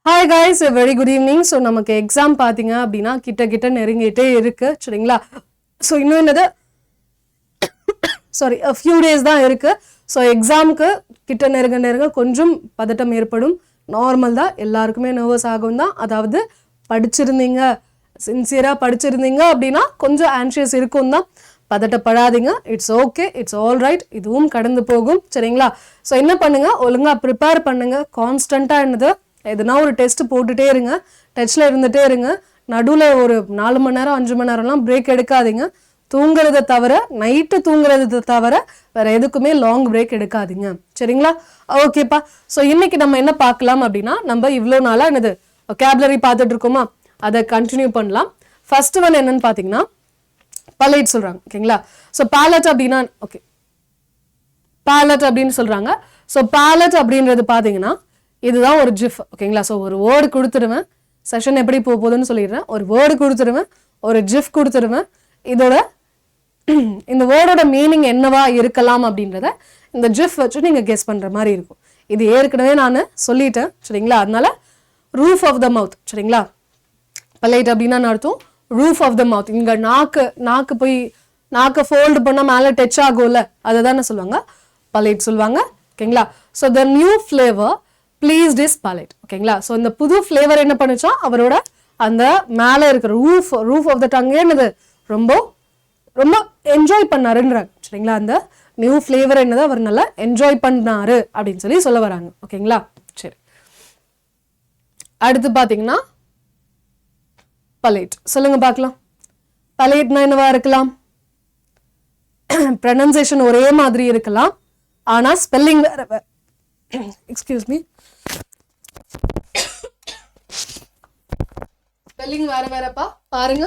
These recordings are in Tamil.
Hi guys, very good evening. So நமக்கு எக்ஸாம் பார்த்தீங்க அப்படின்னா கிட்ட நெருங்கிட்டே இருக்கு, சரிங்களா? ஸோ இன்னும் என்னது சாரி ஃபியூ டேஸ் தான் இருக்கு. ஸோ எக்ஸாமுக்கு கிட்ட நெருங்க கொஞ்சம் பதட்டம் ஏற்படும், நார்மல் தான். எல்லாருக்குமே நர்வஸ் ஆகும் தான். அதாவது படிச்சிருந்தீங்க, சின்சியராக படிச்சிருந்தீங்க அப்படின்னா கொஞ்சம் ஆன்ஷியஸ் இருக்கும் தான். பதட்டப்படாதீங்க, it's okay, it's all right. இதுவும் கடந்து போகும், சரிங்களா? ஸோ என்ன பண்ணுங்க, ஒழுங்காக ப்ரிப்பேர் பண்ணுங்க. கான்ஸ்டண்ட்டாக என்னது எதுனா ஒரு டெஸ்ட் போட்டுட்டே இருங்க, டச்சில் இருந்துகிட்டே இருங்க. நடுவில் ஒரு 4 மணி நேரம் 5 மணி நேரம்லாம் பிரேக் எடுக்காதீங்க. தூங்குறதை தவிர, நைட்டு தூங்குறதை தவிர வேற எதுக்குமே லாங் பிரேக் எடுக்காதீங்க, சரிங்களா? ஓகேப்பா. ஸோ இன்னைக்கு நம்ம என்ன பார்க்கலாம் அப்படின்னா, நம்ம இவ்வளோ நாளாக என்னது vocabulary பார்த்துட்டு இருக்கோமா, அதை கண்டினியூ பண்ணலாம். ஃபர்ஸ்ட் ஒன் என்னன்னு பார்த்தீங்கன்னா பலேட் சொல்றாங்க, ஓகேங்களா? ஸோ பேலட் அப்படின்னா ஓகே, பேலட் அப்படின்னு சொல்றாங்க. ஸோ பேலட் அப்படின்றது பார்த்தீங்கன்னா இதுதான் ஒரு ஜிஃப், ஓகேங்களா? ஸோ ஒரு வேர்டு கொடுத்துருவேன், செஷன் எப்படி போகுதுன்னு சொல்லிடுறேன். ஒரு வேர்டு கொடுத்துருவேன், ஒரு ஜிஃப் கொடுத்துருவேன். இதோட இந்த வேர்டோட மீனிங் என்னவா இருக்கலாம் அப்படின்றத இந்த ஜிஃப் வச்சு நீங்க கெஸ் பண்ற மாதிரி இருக்கும். இது ஏற்கனவே நான் சொல்லிட்டேன், சரிங்களா? அதனால ரூஃப் ஆஃப் த மவுத், சரிங்களா? பலேட் அப்படின்னா அர்த்தம் ரூஃப் ஆஃப் த மவுத். இங்க நாக்கு போய் நாக்கை ஃபோல்டு பண்ணா மேலே டச் ஆகும்ல, அதை தானே சொல்லுவாங்க, பலேட் சொல்லுவாங்க, ஓகேங்களா? So the new flavour pleased is palate, ஓகேங்களா? ஸோ இந்த புது ஃப்ளேவர் என்ன பண்ணுச்சா, அவரோட அந்த மேலே இருக்கிற ரூஃப் ஆஃப் த டங் என்னது ரொம்ப ரொம்ப என்ஜாய் பண்ணாருன்றாங்க, சரிங்களா? அந்த நியூ ஃப்ளேவர் என்னது அவர் நல்லா என்ஜாய் பண்ணாரு அப்படின்னு சொல்ல வராங்க, ஓகேங்களா? சரி, அடுத்து பார்த்தீங்கன்னா பலேட் சொல்லுங்க பார்க்கலாம். பலேட்னா என்னவா இருக்கலாம்? ப்ரொனன்சியேஷன் ஒரே மாதிரி இருக்கலாம், ஆனா ஸ்பெல்லிங் வேற. எக்ஸ்கியூஸ் மீ, ஸ்பெல்லிங் வேறப்பா, பாருங்க.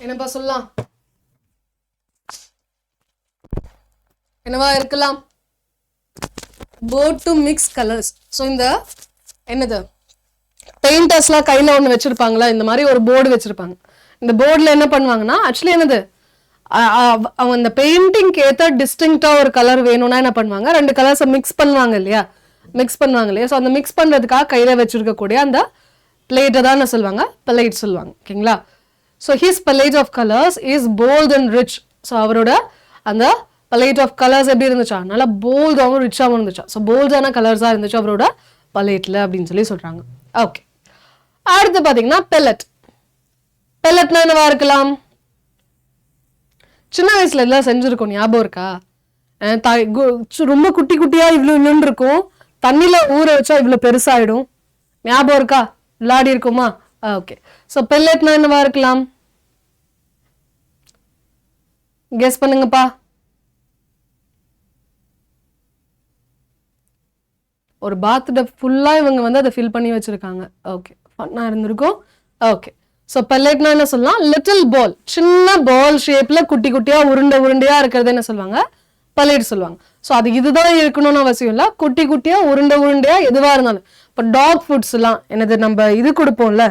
என்னப்பா சொல்லலாம், என்னவா இருக்கலாம்? Board to mix colours. So இந்த என்னது பெயிண்டர்ஸ்லாம் கையில் ஒன்று வச்சிருப்பாங்களா, இந்த மாதிரி ஒரு போர்டு வச்சிருப்பாங்க. இந்த போர்டில் என்ன பண்ணுவாங்கன்னா, ஆக்சுவலி என்னது அவங்க இந்த பெயிண்டிங்க்கு ஏற்ற டிஸ்டிங்க்டாக ஒரு கலர் வேணும்னா என்ன பண்ணுவாங்க, 2 கலர்ஸை மிக்ஸ் பண்ணுவாங்க இல்லையா? ஸோ அந்த மிக்ஸ் பண்ணுறதுக்காக கையில் வச்சிருக்கக்கூடிய அந்த பிளேட்டை தான் என்ன சொல்லுவாங்க, பலேட் சொல்லுவாங்க, ஓகேங்களா? So his palette of colours is bold and rich. So அவரோட அந்த பலேட் ஆஃப் கலர்ஸ் எப்படி இருந்துச்சா, நல்லா போல்டாகவும் ரிச்சாகவும் இருந்துச்சா. ஸோ போல்டான கலர்ஸாக இருந்துச்சு அவரோட பலேட்டில் அப்படின்னு சொல்கிறாங்க. ஓகே, அடுத்து பார்த்தீங்கன்னா பெல்லட். பெல்லட்னா என்னவா இருக்கலாம்? சின்ன வயசுல எல்லாம் செஞ்சுருக்கோம், ஞாபகம் இருக்கா? ரொம்ப குட்டி குட்டியாக இவ்வளோ இருக்கும், தண்ணியில் ஊற வச்சா இவ்வளோ பெருசாகிடும், ஞாபகம் இருக்கா? விளையாடி இருக்குமா? ஓகே, ஸோ பெல்லட்னா என்னவா இருக்கலாம்? கெஸ் பண்ணுங்கப்பா. ஒரு பாத்டப் ஃபுல்லா இவங்க வந்து அதை ஃபில் பண்ணி வச்சிருக்காங்க. ஓகே, ஃபன்னா இருந்திருக்கும். ஓகே, ஸோ பெல்லட்னா என்ன சொல்லலாம்? லிட்டில் பால், சின்ன பால் ஷேப்ல குட்டி குட்டியா உருண்டையா இருக்கிறது என்ன சொல்லுவாங்க? பலேட் சொல்லுவாங்க. ஸோ அது இதுதான் இருக்கணும்னு அவசியம் இல்லை, குட்டி குட்டியா உருண்டையா எதுவா இருந்தாலும். இப்போ டாக் ஃபுட்ஸ் எல்லாம் என்னது நம்ம இது கொடுப்போம்ல,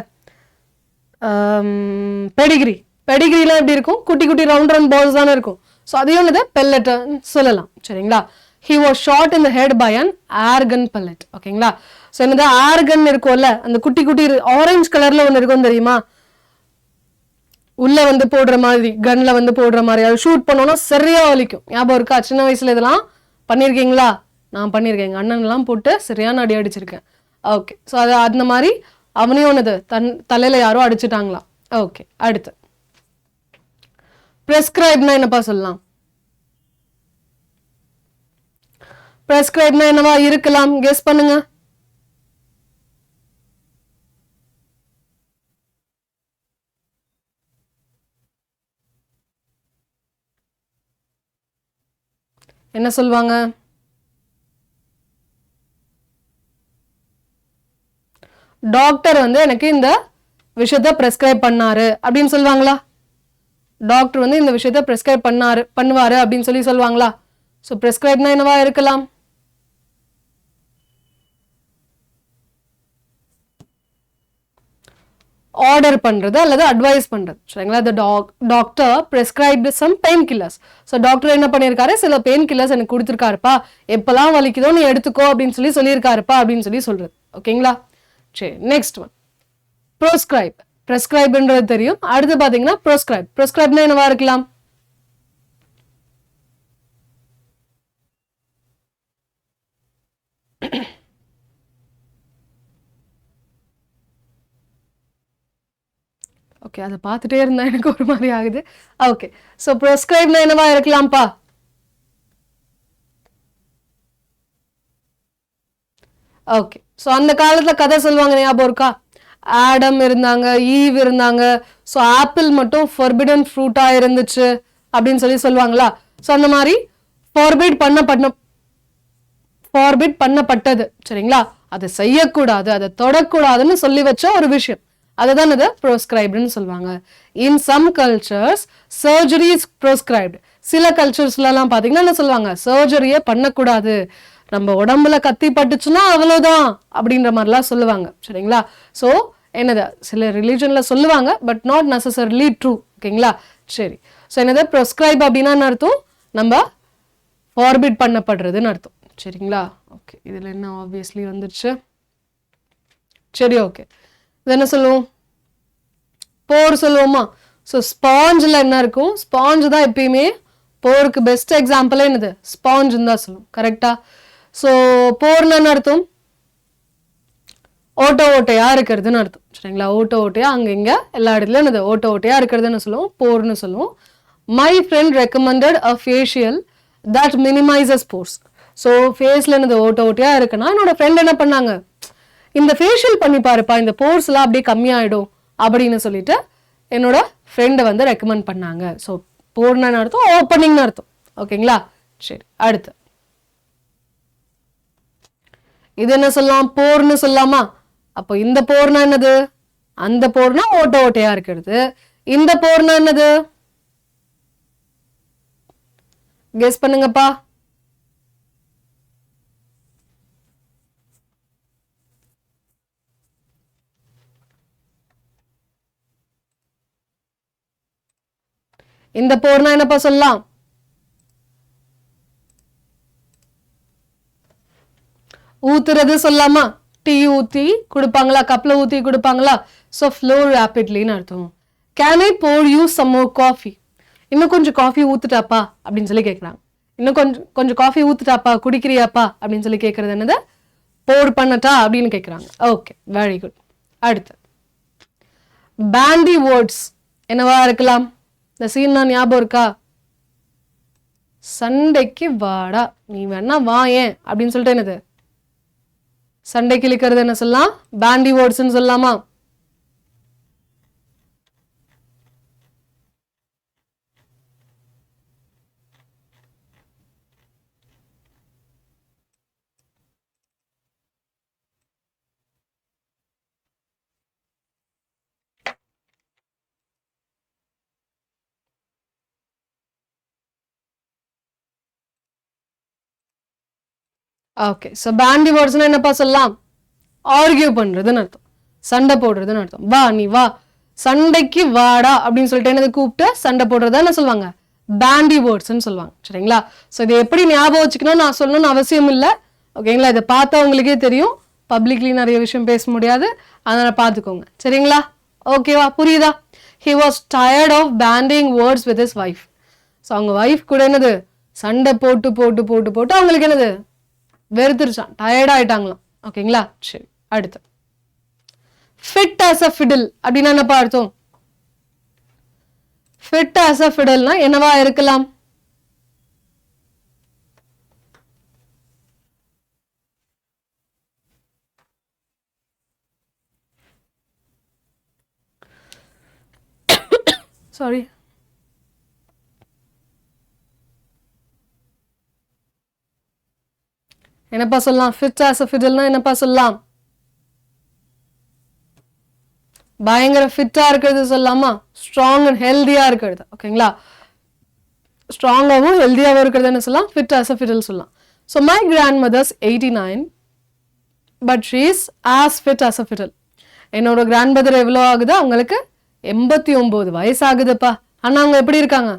பெடிகிரிலாம் எப்படி இருக்கும்? குட்டி குட்டி ரவுண்ட் பால்ஸ் தானே இருக்கும். ஸோ அதையும் என்னது பெல்லட் சொல்லலாம், சரிங்களா? He was shot in the head by an air gun pellet, ஓகேங்களா? ஸோ என்னது ஏர் கன் இருக்கும்ல, அந்த குட்டி குட்டி ஆரஞ்சு கலர்ல ஒன்று இருக்கும் தெரியுமா, உள்ள வந்து போடுற மாதிரி, கன்ல வந்து போடுற மாதிரி, அதை ஷூட் பண்ணோம்னா சரியா வலிக்கும். ஞாபகம் இருக்கா? சின்ன வயசுல இதெல்லாம் பண்ணியிருக்கீங்களா? நான் பண்ணியிருக்கேன், எங்க அண்ணன் எல்லாம் போட்டு சரியான அடி அடிச்சிருக்கேன். ஓகே, ஸோ அது அந்த மாதிரி அவனையும் ஒன்றுது தலையில யாரோ அடிச்சுட்டாங்களாம். ஓகே, அடுத்து பிரெஸ்கிரைப்னா என்னப்பா சொல்லலாம்? பிரெஸ்கிரைப்னா என்னவா இருக்கலாம்? கெஸ் பண்ணுங்க. என்ன சொல்லுவாங்க? டாக்டர் வந்து எனக்கு இந்த விஷயத்த பிரெஸ்கிரைப் பண்ணாரு அப்படின்னு சொல்லுவாங்களா? டாக்டர் வந்து இந்த விஷயத்த பிரெஸ்கிரைப் பண்ணுவாரு அப்படின்னு சொல்லுவாங்களா? ஸோ பிரெஸ்கிரைப்னா என்னவா இருக்கலாம்? ஆர்டர் பண்றது அல்லது அட்வைஸ் பண்றது சரிங்களா. the doctor prescribed some pain killers. So doctor என்ன பண்ணியிருக்காரு, சில பெயின் கில்லர்ஸ் எனக்கு கொடுத்துருக்காருப்பா, எப்பெல்லாம் வலிக்குதோ நீ எடுத்துக்கோ அப்படின்னு சொல்லியிருக்காருப்பா அப்படின்னு சொல்றது. ஓகேங்களா. சரி, நெக்ஸ்ட் ஒன் ப்ரோஸ்கிரைப். ப்ரெஸ்கிரைப்ன்றது தெரியும். அடுத்து பாத்தீங்கன்னா ப்ரோஸ்கிரைப். ப்ரோஸ்கிரைப்னா என்னவா இருக்கலாம்? ஓகே, அதை பார்த்துட்டே இருந்தா எனக்கு ஒரு மாதிரி ஆகுது. ஓகே, ஸோ ப்ரோஸ்கிரைப்னா என்னவா இருக்கலாம்ப்பா? ஓகே, ஸோ அந்த காலத்துல கதை சொல்லுவாங்க, ஞாபகம் இருக்கா? ஆடம் இருந்தாங்க, ஈவ் இருந்தாங்க. ஸோ ஆப்பிள் மட்டும் ஃபர்பிடன் ஃப்ரூட்டா இருந்துச்சு அப்படின்னு சொல்லுவாங்களா. ஸோ அந்த மாதிரி ஃபார்பிட் பண்ணப்பட்டது சரிங்களா. அதை செய்யக்கூடாது, அதை தொடக்கூடாதுன்னு சொல்லி வச்ச ஒரு விஷயம், அதுதான் இது ப்ரோஸ்கிரைப்டுன்னு சொல்லுவாங்க. In some cultures surgery is proscribed. சில கல்ச்சர்ஸ்லாம் பார்த்தீங்கன்னா என்ன சொல்லுவாங்க, சர்ஜரியே பண்ணக்கூடாது, நம்ம உடம்புல கத்தி பட்டுச்சுன்னா அவ்வளோதான் அப்படின்ற மாதிரிலாம் சொல்லுவாங்க சரிங்களா. ஸோ என்னது, சில ரிலீஜன்ல சொல்லுவாங்க, பட் நாட் நெசசரிலி ட்ரூ. ஓகேங்களா. சரி, ஸோ என்னது ப்ரோஸ்கிரைப் அப்படின்னா என்ன அர்த்தம், நம்ம ஃபார்பிட் பண்ணப்படுறதுன்னு அர்த்தம் சரிங்களா. ஓகே, இதில் என்ன ஆப்வியஸ்லி வந்துருச்சு. சரி, ஓகே, இது என்ன சொல்லுவோம், போர் சொல்லுவோமா. ஸோ ஸ்பாஞ்சில் என்ன இருக்கும், ஸ்பாஞ்சு தான் எப்பயுமே போருக்கு பெஸ்ட் எக்ஸாம்பிள். என்னது, ஸ்பாஞ்சுன்னு தான் சொல்லுவோம். கரெக்டா. ஸோ போர்னு என்ன அர்த்தம், ஓட்டையா இருக்கிறதுன்னு அர்த்தம் சரிங்களா. ஓட்டையா அங்க இங்க எல்லா இடத்துலயும் என்னது, ஓட்டையா இருக்கிறதுன்னு சொல்லுவோம், போர்னு சொல்லுவோம். My friend recommended a facial that minimises pores. So ஃபேஸ்ல என்னது ஓட்டையா இருக்குன்னா என்னோட ஃப்ரெண்ட் என்ன பண்ணாங்க, இந்த ஃபேஷியல் பண்ணி பாருப்பா, இந்த போர்ஸ் எல்லாம் அப்படியே கம்மியாயிடும் அப்படின்னு சொல்லிட்டு என்னோட ஃப்ரெண்டை வந்து ரெக்கமெண்ட் பண்ணாங்க. ஸோ போர்னு அர்த்தம், ஓப்பனிங்னு அர்த்தம். ஓகேங்களா. சரி, அடுத்து இது என்ன சொல்லலாம், போர்னு சொல்லலாமா. அப்போ இந்த போர்னா என்னது, அந்த போர்னா ஓட்டையா இருக்கிறது. இந்த போர்னா என்னது, கெஸ் பண்ணுங்கப்பா. இந்த போர்னா என்னப்பா சொல்லலாம், ஊத்துறது சொல்லலாமா. டீ ஊத்தி கொடுப்பாங்களா, கப்ல ஊத்தி கொடுப்பாங்களா. ஸோ ஃப்ளோ ரேபிட்லின்னு அர்த்தம். Can I pour you some more coffee, இன்னும் கொஞ்சம் காஃபி ஊத்துட்டாப்பா அப்படின்னு சொல்லி கேட்குறாங்க. இன்னும் கொஞ்சம் காஃபி ஊத்துட்டாப்பா, குடிக்கிறியாப்பா அப்படின்னு சொல்லி கேட்கறது என்னது, போர் பண்ணட்டா அப்படின்னு கேட்குறாங்க. Okay, very good. அடுத்து பேண்டி வேர்ட்ஸ் என்னவா இருக்கலாம், இந்த சீன் நான் ஞாபகம் இருக்கா, சண்டைக்கு வாடா, நீ வேணா வா ஏன் அப்படின்னு சொல்லிட்டு என்னது, சண்டைக்கு இழுக்கிறது என்ன சொல்லலாம், பேண்டி வேர்ட்ஸ்ன்னு சொல்லலாமா. ஓகே, ஸோ பேண்டி வேர்ட்ஸ்னா என்னப்பா சொல்லலாம், ஆர்கியூ பண்றதுன்னு அர்த்தம், சண்டை போடுறதுன்னு அர்த்தம். வா நீ வா, சண்டைக்கு வாடா அப்படின்னு சொல்லிட்டு என்னது கூப்பிட்டு சண்டை போடுறதா என்ன சொல்லுவாங்க, பேண்டி வேர்ட்ஸ்ன்னு சொல்லுவாங்க சரிங்களா. ஸோ இதை எப்படி ஞாபகம் வச்சுக்கணும் நான் சொல்லணும்னு அவசியம் இல்லை. ஓகேங்களா, இதை பார்த்தா உங்களுக்கே தெரியும், பப்ளிக்லி நிறைய விஷயம் பேச முடியாது, அதனால பார்த்துக்கோங்க சரிங்களா. ஓகேவா, புரியுதா. He was tired of bandying words with his wife. So அவங்க வைஃப் கூட என்னது சண்டை போட்டு போட்டு போட்டு போட்டு அவங்களுக்கு என்னது வெறுத்துருச்சான், டயர்ட் ஆயிட்டாங்களாம். ஓகேங்களா. சரி, அடுத்து ஃபிட் ஆஸ் அ ஃபிடில் அப்படின்னா என்னப்பா அர்த்தம், ஃபிட் ஆஸ் அ ஃபிடில்னா என்னவா இருக்கலாம், சாரி, என்னப்பா சொல்லலாம், ஃபிட் ஆஸ் அ ஃபிடில்னா என்னப்பா சொல்லலாம், பயங்கர ஃபிட்டா இருக்கிறது சொல்லலாமா, ஸ்ட்ராங் அண்ட் ஹெல்தியா இருக்கிறது. ஓகேங்களா, ஸ்ட்ராங்காகவும் ஹெல்தியாகவும் இருக்கிறது என்ன சொல்லலாம், ஃபிட் ஆஸ் அ ஃபிடில் சொல்லலாம். So my grandmother's 89 but she is as fit as a fiddle. என்னோட கிராண்ட் மதர் எவ்வளோ ஆகுது, அவங்களுக்கு 89 வயசு ஆகுதுப்பா. ஆனா அவங்க எப்படி இருக்காங்க,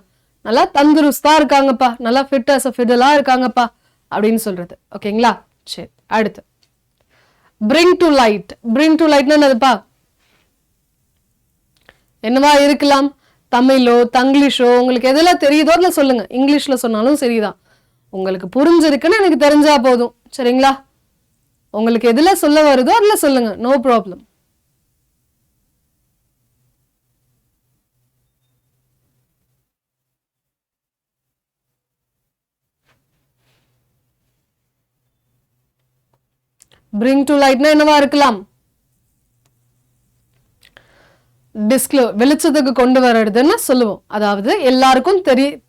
நல்லா தந்துருஸ்தா இருக்காங்கப்பா, நல்லா ஃபிட்னஸ் ஃபிடலா இருக்காங்கப்பா அப்படின்னு சொல்றது. ஓகேங்களா? சரி, அடுத்து bring to light. bring to lightனா என்னதுப்பா? என்னவா இருக்கலாம்? தமிழோ தங்கிலீஷோ உங்களுக்கு எதெல்லாம் தெரியுதோ அதில் சொல்லுங்க. இங்கிலீஷ்ல சொன்னாலும் சரிதான், உங்களுக்கு புரிஞ்சிருக்குன்னு எனக்கு தெரிஞ்சா போதும். சரிங்களா? உங்களுக்கு எதுல சொல்ல வருதோ அதுல சொல்லுங்க, நோ ப்ராப்ளம். bring to lightனா என்னவா இருக்கலாம்? வெளிச்சத்துக்கு கொண்டு வர்றதுன்னு சொல்லுவோம். அதாவது எல்லாருக்கும்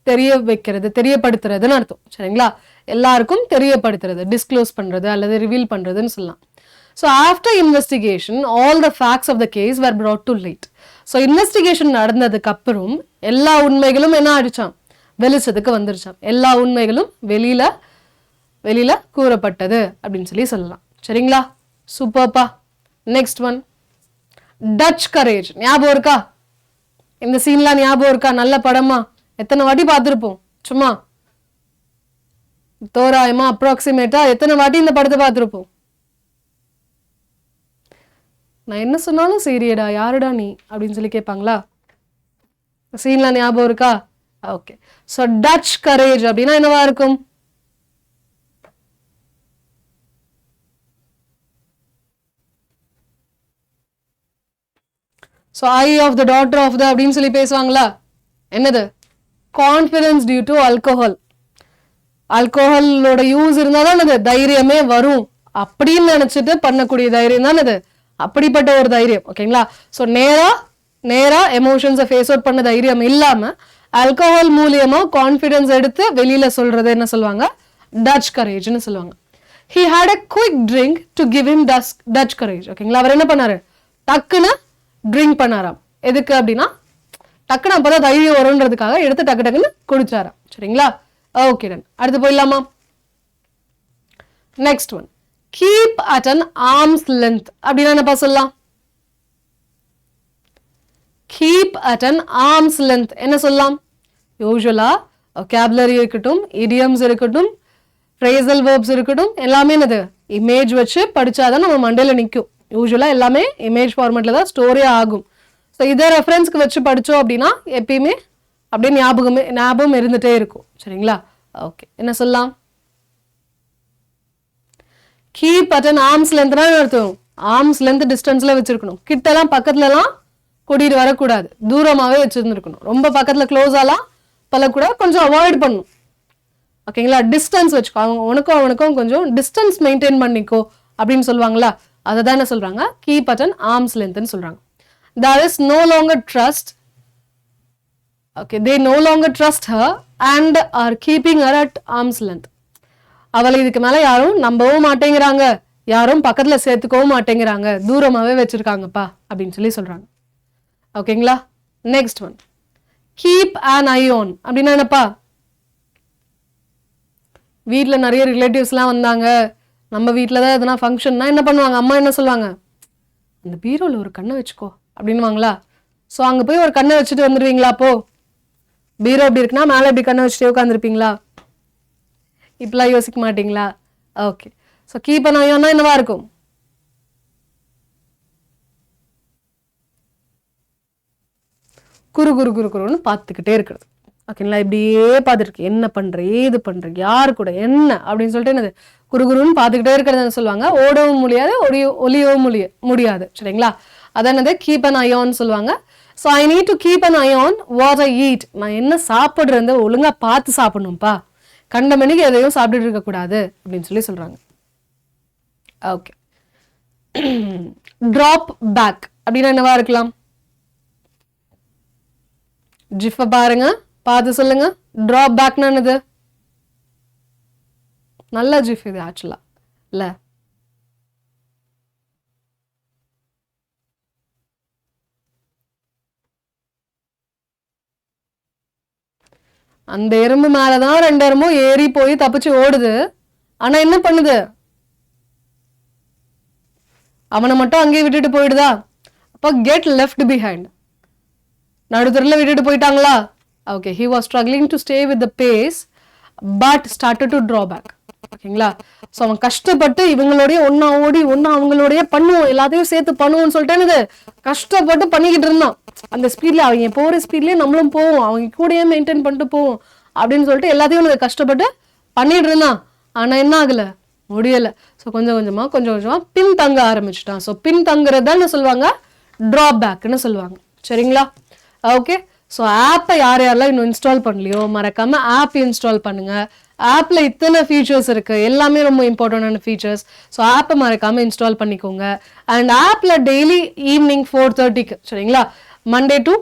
தெரிய வைக்கிறது, தெரியப்படுத்துறதுன்னு அர்த்தம். சரிங்களா? எல்லாருக்கும் தெரியப்படுத்துறது, டிஸ்க்ளோஸ் பண்றது அல்லது ரிவீல் பண்றதுன்னு சொல்லலாம். So after investigation all the facts of the case were brought to light. So investigation நடந்ததுக்கு அப்புறம் எல்லா உண்மைகளும் என்ன ஆயிடுச்சாம், வெளிச்சத்துக்கு வந்துருச்சாம். எல்லா உண்மைகளும் வெளியில கூறப்பட்டது அப்படின்னு சொல்லலாம். சரிங்களா? சூப்பர்ப்பா. Next one, touch courage. ஞாபகம் இருக்கா? இந்த சீன்லாம் ஞாபகம் இருக்கா? நல்ல படமா, எத்தனை வாட்டி பார்த்துருப்போம்? சும்மா தோராயமா அப்ராக்சிமேட்டா எத்தனை வாட்டி இந்த படத்தை பார்த்துருப்போம்? நான் என்ன சொன்னாலும் சரியடா, யாருடா நீ அப்படின்னு சொல்லி கேட்பாங்களா? சீன்லாம் ஞாபகம் இருக்கா? ஓகே. ஸோ டச் கரேஜ் அப்படின்னா என்னவா இருக்கும்? So I of the daughter of the அப்படின்னு சொல்லி பேசுவாங்களா? என்னது? Confidence due to alcohol. ஆல்கோஹாலோட யூஸ் இருந்தால் தான் அது தைரியமே வரும் அப்படின்னு நினைச்சிட்டு பண்ணக்கூடிய தைரியம் தான் அது, அப்படிப்பட்ட ஒரு தைரியம். ஓகேங்களா? ஸோ நேரா எமோஷன்ஸை ஃபேஸ் அவுட் பண்ண தைரியம் இல்லாம ஆல்கோஹால் மூலியமா கான்ஃபிடன்ஸ் எடுத்து வெளியில சொல்றது என்ன சொல்லுவாங்க? டச் கரேஜ்னு சொல்லுவாங்க. He had a quick drink to give him Dutch courage. ஓகேங்களா? அவர் என்ன பண்ணாரு? டக்குன்னு ட்ரிங்க் பண்ணாராம். எதுக்கு அப்படின்னா டக்குன்னு அப்பதான் தைரியம் வரும்ன்றதுக்காக எடுத்து டக்குன்னு குடிச்சாராம். சரிங்களா? Okay done. அடுத்து போயிடலாமா? Next one, keep at an arms length அப்படின்னா என்னப்பா சொல்லலாம்? Keep at an arms length என்ன சொல்லலாம்? யூஸ்வலா vocabulary இருக்கட்டும், idioms இருக்கட்டும், phrasal verbs இருக்கட்டும், எல்லாமே என்னது இமேஜ் வச்சு படிச்சாதான் நம்ம மண்டையில நிற்கும். யூஸ்வலா எல்லாமே இமேஜ் ஃபார்மேட்ல தான் ஸ்டோரே ஆகும். ஸோ இதை ரெஃபரன்ஸ்க்கு வச்சு படித்தோம் அப்படின்னா எப்பயுமே அப்படியே ஞாபகம் இருந்துகிட்டே இருக்கும். சரிங்களா? ஓகே. என்ன சொல்லலாம்? கீப் அட் அன் ஆர்ம்ஸ் லென்த்னா அர்த்தம் ஆர்ம்ஸ் லென்த் டிஸ்டன்ஸ்ல வச்சிருக்கணும். கிட்டலாம் பக்கத்துலலாம் கூட்டிட்டு வரக்கூடாது, தூரமாகவே வச்சிருந்துருக்கணும். ரொம்ப பக்கத்தில் க்ளோஸாலாம் பழக்கூடாது, கொஞ்சம் அவாய்ட் பண்ணணும். ஓகேங்களா? டிஸ்டன்ஸ் வச்சுக்கோ, அவனுக்கும் கொஞ்சம் டிஸ்டன்ஸ் மெயின்டைன் பண்ணிக்கோ அப்படின்னு சொல்லுவாங்களா, அதை தான் என்ன சொல்றாங்க? கீப் அட் அன் ஆர்ம்ஸ் லென்த்னு சொல்றாங்க. There is no longer trust. Okay, they no longer trust her and are keeping her at arm's length. அவளை இதுக்கு மேல யாரும் நம்பவும் மாட்டேங்கிறாங்க, யாரும் பக்கத்துல சேர்த்துக்கவும் மாட்டேங்கிறாங்க, தூரமாவே வச்சிருக்காங்கப்பா அப்படின்னு சொல்லி சொல்றாங்க. ஓகேங்களா? Next one, keep an eye on அப்படின்னா என்னப்பா? வீட்டில் நிறைய ரிலேட்டிவ்ஸ்லாம் வந்தாங்க, நம்ம வீட்டில் தான் எதனா ஃபங்க்ஷன்னா என்ன பண்ணுவாங்க? அம்மா என்ன சொல்லுவாங்க? அந்த பீரோவில் ஒரு கண்ணை வச்சுக்கோ அப்படின்வாங்களா? ஸோ அங்கே போய் ஒரு கண்ணை வச்சுட்டு வந்துடுவீங்களா? அப்போ பீரோ எப்படி இருக்குன்னா மேலே எப்படி கண்ணை வச்சுட்டே உட்காந்துருப்பீங்களா? இப்பெல்லாம் யோசிக்க மாட்டீங்களா? Okay. So keep an eye ஆன்னா என்னவா இருக்கும்? குருன்னு பார்த்துக்கிட்டே இருக்கிறது. ஓகேங்களா? இப்படியே பார்த்துருக்கு, என்ன பண்ற, ஏது பண்ற, யாரு கூட என்ன அப்படின்னு சொல்லிட்டு என்னது குருன்னு பார்த்துக்கிட்டே இருக்கிறதுன்னு சொல்லுவாங்க. ஓடவும் முடியாது, ஒளியவும் முடியாது. சரிங்களா? அதான் என்னது கீப் அன் ஐ ஆன் சொல்லுவாங்க. So I need to keep an I on what I eat. நான் என்ன சாப்பிட்றது ஒழுங்கா பார்த்து சாப்பிடணும்ப்பா, கண்ட மணிக்கு எதையும் சாப்பிட்டுட்டு இருக்கக்கூடாது அப்படின்னு சொல்லி சொல்றாங்க. ஓகே. ட்ராப் பேக் அப்படின்னா என்னவா இருக்கலாம்? ஜிஃப பாருங்க, பார்த்து சொல்லுங்க. ட்ராப் பேக்னா என்னது? நல்ல ஜிஃப் இது ஆக்சுவலா இல்ல. அந்த எறும்பு மேலதான் 2 எறும்பும் ஏறி போய் தப்பிச்சு ஓடுது. ஆனா என்ன பண்ணுது? அவனை மட்டும் அங்கேயே விட்டுட்டு போயிடுதா? அப்போ கெட் லெஃப்ட் பிஹைண்ட், நடுத்தரில் விட்டுட்டு போயிட்டாங்களா? Okay, he was struggling to stay with the pace but started to draw back. ஓகேங்களா? ஸோ அவன் கஷ்டப்பட்டு இவங்களோடய ஒன்னா ஓடி ஒன்னா அவங்களோடய பண்ணுவோம், எல்லாத்தையும் சேர்த்து பண்ணுவோம்னு சொல்லிட்டு கஷ்டப்பட்டு பண்ணிக்கிட்டு இருந்தான். அந்த ஸ்பீட்ல அவங்க போகிற ஸ்பீட்லேயே நம்மளும் போவோம், அவங்க கூடயே மெயின்டைன் பண்ணிட்டு போவோம் அப்படின்னு சொல்லிட்டு எல்லாத்தையும் கஷ்டப்பட்டு பண்ணிட்டு இருந்தான். ஆனால் என்ன ஆகலை, முடியலை. ஸோ கொஞ்சம் கொஞ்சமாக பின் தங்க ஆரம்பிச்சுட்டான். ஸோ பின் தங்குறதான்னு சொல்லுவாங்க, ட்ராபேக்னு சொல்லுவாங்க. சரிங்களா? ஓகே. ஸோ ஆப்பை யாரெல்லாம் இன்னும் இன்ஸ்டால் பண்ணலையோ மறக்காமல் ஆப் இன்ஸ்டால் பண்ணுங்கள். ஆப்பில் இத்தனை ஃபீச்சர்ஸ் இருக்குது, எல்லாமே ரொம்ப இம்பார்ட்டண்டான ஃபீச்சர்ஸ். ஸோ ஆப்பை மறக்காமல் இன்ஸ்டால் பண்ணிக்கோங்க. அண்ட் ஆப்பில் டெய்லி ஈவினிங் 4:30க்கு, சரிங்களா, மண்டே டு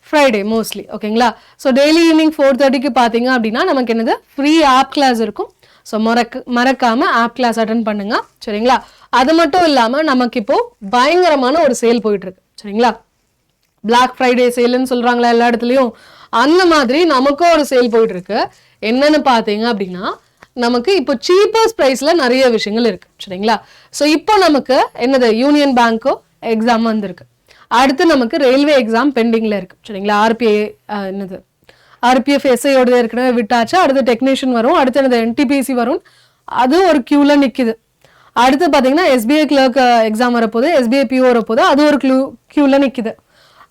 ஃப்ரைடே மோஸ்ட்லி. ஓகேங்களா? ஸோ டெய்லி ஈவினிங் 4:30க்கு பார்த்தீங்க அப்படின்னா நமக்கு என்னது ஃப்ரீ ஆப் கிளாஸ் இருக்கும். ஸோ மறக்காமல் ஆப் கிளாஸ் அட்டன் பண்ணுங்க. சரிங்களா? அது மட்டும் இல்லாமல் நமக்கு இப்போ பயங்கரமான ஒரு சேல் போயிட்டுருக்கு. சரிங்களா? பிளாக் ஃப்ரைடே சேல்னு சொல்கிறாங்களா எல்லா இடத்துலையும், அந்த மாதிரி நமக்கும் ஒரு சேல் போயிட்டுருக்கு. என்னன்னு பார்த்தீங்க அப்படின்னா நமக்கு இப்போ சீப்பஸ்ட் ப்ரைஸில் நிறைய விஷயங்கள் இருக்குது. சரிங்களா? ஸோ இப்போ நமக்கு என்னது யூனியன் பேங்க்கோ எக்ஸாம் வந்திருக்கு. அடுத்து நமக்கு ரயில்வே எக்ஸாம் பெண்டிங்கில் இருக்குது. சரிங்களா? என்னது ஆர்பிஎஃப் எஸ்ஐயோட ஏற்கனவே விட்டாச்சு. அடுத்து டெக்னீஷியன் வரும், அடுத்து என்னது என்டிபிசி வரும், அது ஒரு க்யூவில் நிற்கிது. அடுத்து பார்த்தீங்கன்னா எஸ்பிஐ கிளர்க் எக்ஸாம் வரப்போகுது, எஸ்பிஐ பிஓ வரப்போகுது, அது ஒரு க்யூவில் நிற்கிது.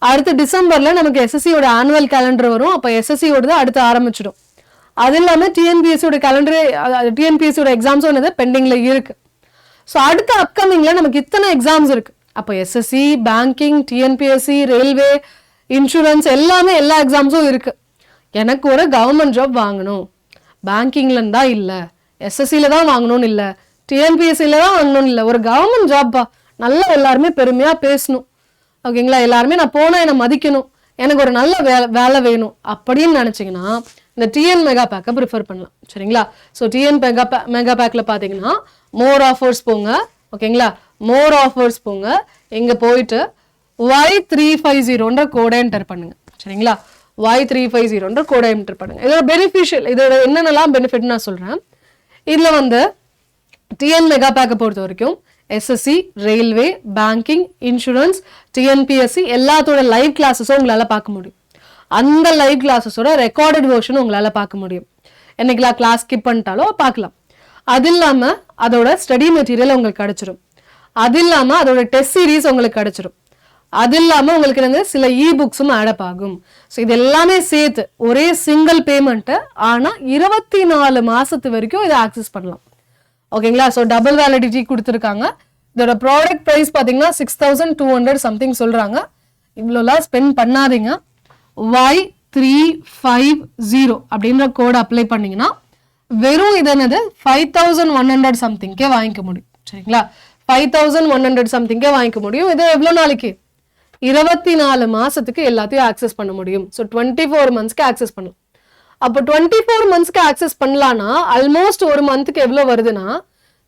அடுத்து டிசம்பரில் நமக்கு எஸ்எஸ்சியோட ஆனுவல் கேலண்டர் வரும், அப்போ எஸ்எஸ்சியோட அடுத்து ஆரம்பிச்சிடும். அது இல்லாமல் டிஎன்பிஎஸ்சியோட கேலண்டரு, டிஎன்பிஎஸ்சியோட எக்ஸாம்ஸும் என்னது பெண்டிங்கில் இருக்குது. ஸோ அடுத்த அப்கமிங்கில் நமக்கு இத்தனை எக்ஸாம்ஸ் இருக்குது. அப்போ SSC, banking, TNPSC, railway, insurance, எல்லாமே எல்லா எக்ஸாம்ஸும் இருக்குது. எனக்கு ஒரு கவர்மெண்ட் ஜாப் வாங்கணும், பேங்கிங்லன்னு தான் இல்லை, எஸ்எஸ்சியில் தான் வாங்கணும்னு இல்லை, டிஎன்பிஎஸ்சியில் தான் வாங்கணும்னு இல்லை, ஒரு கவர்மெண்ட் ஜாப்பா, நல்லா எல்லாருமே பெருமையாக பேசணும். ஓகேங்களா? எல்லாருமே நான் போனால் என்னை மதிக்கணும், எனக்கு ஒரு நல்ல வேலை வேணும் அப்படின்னு நினச்சிங்கன்னா இந்த டிஎன் மெகா பேக்கை ப்ரிஃபர் பண்ணலாம். சரிங்களா? ஸோ டிஎன் மெகா பேக்கில் பார்த்தீங்கன்னா மோர் ஆஃபர்ஸ் போங்க. ஓகேங்களா? மோர் ஆஃபர்ஸ் போங்க. இங்கே போயிட்டு Y350 கோடை என்டர் பண்ணுங்க. சரிங்களா? Y350 கோடை என்டர் பண்ணுங்க. இதோட பெனிஃபிஷியல், இதோட என்னென்னலாம் பெனிஃபிட் நான் சொல்கிறேன். இதில் டிஎன் மெகா பேக்கை பொறுத்த வரைக்கும் SSC, railway, banking, insurance, TNPSC எல்லாத்தோட லைவ் கிளாஸஸும் உங்களால் பார்க்க முடியும். அந்த லைவ் கிளாஸஸோட ரெக்கார்டட் வெர்ஷன் உங்களால் பார்க்க முடியும். என்னைக்கெல்லாம் கிளாஸ் ஸ்கிப் பண்ணிட்டாலோ பார்க்கலாம். அது இல்லாமல் அதோட ஸ்டடி மெட்டீரியல் உங்களுக்கு கிடச்சிரும். அது இல்லாமல் அதோட டெஸ்ட் சீரீஸ் உங்களுக்கு கிடச்சிரும். அது இல்லாமல் உங்களுக்கு வந்து சில இ-புக்ஸும் ஆடப் ஆகும். ஸோ இது எல்லாமே சேர்த்து ஒரே சிங்கிள் பேமெண்ட்டு, ஆனால் 24 மாதத்து வரைக்கும் இதை ஆக்சஸ் பண்ணலாம். ஓகேங்களா? ஸோ டபுள் வேலிடிட்டி கொடுத்துருக்காங்க. இதோட ப்ராடக்ட் ப்ரைஸ் பார்த்தீங்கன்னா 6200 சம்திங் சொல்கிறாங்க. இவ்வளோலாம் ஸ்பெண்ட் பண்ணாதீங்க. Y350 அப்படின்ற கோட் அப்ளை பண்ணிங்கன்னா வெறும் இது என்னது 5100 சம்திங்கே வாங்கிக்க முடியும். சரிங்களா? 5100 சம்திங்கே வாங்கிக்க முடியும். இது எவ்வளோ நாளைக்கு? 24 மாதத்துக்கு எல்லாத்தையும் ஆக்சஸ் பண்ண முடியும். ஸோ 24 மந்த்ஸ்க்கு ஆக்சஸ் பண்ணலாம். அப்போ 24 மந்த்ஸ்க்கு ஆக்சஸ் பண்ணலான்னா ஆல்மோஸ்ட் ஒரு மந்த்துக்கு எவ்வளோ வருதுன்னா,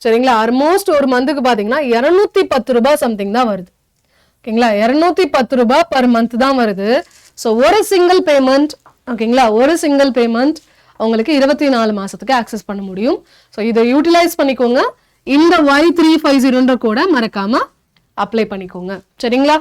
சரிங்களா, ஆல்மோஸ்ட் ஒரு மந்த்துக்கு பார்த்தீங்கன்னா 210 ரூபாய் சம்திங் தான் வருது. ஓகேங்களா? 210 ரூபாய் பர் மந்த் தான் வருது. ஸோ ஒரு சிங்கிள் பேமெண்ட், ஓகேங்களா, ஒரு சிங்கிள் பேமெண்ட் உங்களுக்கு 24 மாதத்துக்கு ஆக்சஸ் பண்ண முடியும். ஸோ இதை யூட்டிலைஸ் பண்ணிக்கோங்க. இந்த Y350 கூட மறக்காமல் அப்ளை பண்ணிக்கோங்க. சரிங்களா?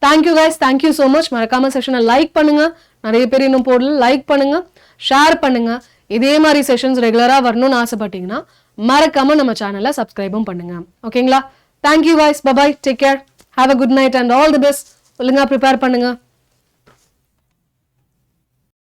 Thank you guys, thank you so much. மறக்காமல் செஷனை லைக் பண்ணுங்கள். நிறைய பேர் இன்னும் போடல, லைக் பண்ணுங்கள், ஷேர் பண்ணுங்கள். இதே மாதிரி செஷன்ஸ் ரெகுலராக வரணும்னு ஆசைப்பட்டீங்கன்னா மறக்காமல் நம்ம சேனலை சப்ஸ்கிரைபும் பண்ணுங்கள். ஓகேங்களா? Thank you guys, bye bye, take care, have a good night and all the best. ஒழுங்காக ப்ரிப்பேர் பண்ணுங்கள்.